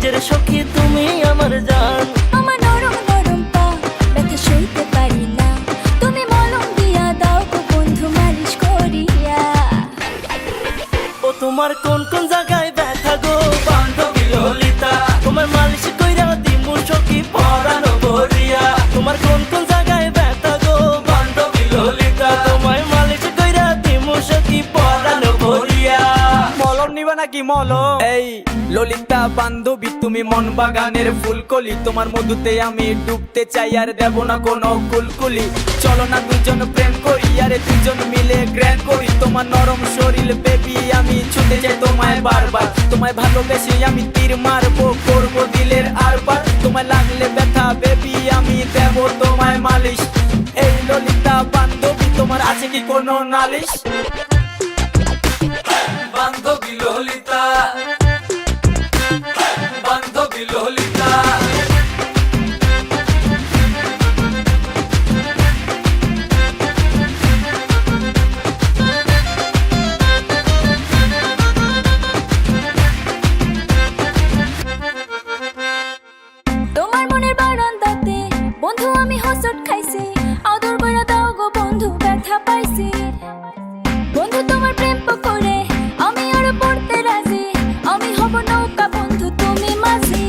কলিজের সখী তুমি আমার জান। আমার নরম নরম পা ব্যথা সইতে পারি না, তুমি মলম দিয়া দাও গো বন্ধু মালিশ করিয়া। ও তোমার কোন কোন জায়গায় ব্যথা গো বান্ধবী ললিতা, তোমার মালিশ কইরা দিমু সখী পরানো ভরিয়া। তোমার কোন কোন জায়গায় ব্যথা গো বান্ধবী ললিতা, তোমায় মালিশ কইরা দিমু সখী পরানো ভরিয়া। মলম নিবা নাকি মলম? এই ললিতা বান্ধবী তুমি মন বাগানের ফুলকলি, তোমার মধুতে আমি ডুবতে চাই আর দেব না কোনো কুলকুলি। চলো না দুজন প্রেম করি আরে দুজন মিলে গ্র্যান্ড করি, তোমার নরম শরীর বেবি আমি ছুটে যাই তোমায় বারবার। তোমায় ভালোবেসে আমি তীর মারবো করবো দিলের আরবার, তোমায় লাগলে ব্যথা বেবি আমি দেব তোমায় মালিশ। এই ললিতা বান্ধবী তোমার আছে কি কোনো নালিশ? বান্ধবী ললিতা, বান্ধবী ললিতা। তোমার মনের বারান্দাতে বন্ধু আমি হোঁচট খাইছি, আদর কইরা দাও গো বন্ধু ব্যথা পাইছি। বন্ধু তোমার প্রেম করে আমি আর পড়তে রাজি, আমি হব নৌকা বন্ধু তুমি মাঝি।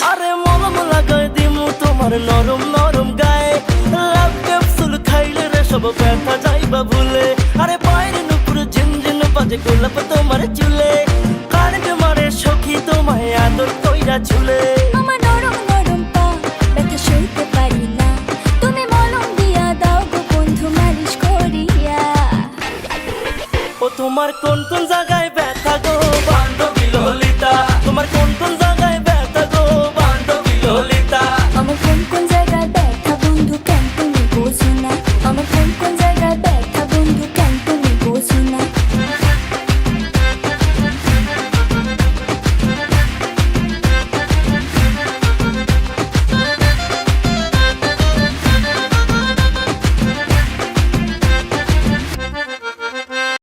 আরে মলম লাগাই দিমু তোমার নরম নরম গায়ে, লাভ ক্যাপসুল খাইলে রে সব ব্যথা যাইবা ভুলে। আরে বাইরে নুপুর ঝিনঝিন বাজে গোলাপ তোমার চুলে, কারেন্ট মারে সখী তোমায় আদর কইরা ঝুলে। আমার নরম নরম পা ব্যথা সইতে পারি না, তুমি মলম দিয়া দাও গো বন্ধু মালিশ করিয়া। ও তোমার কোন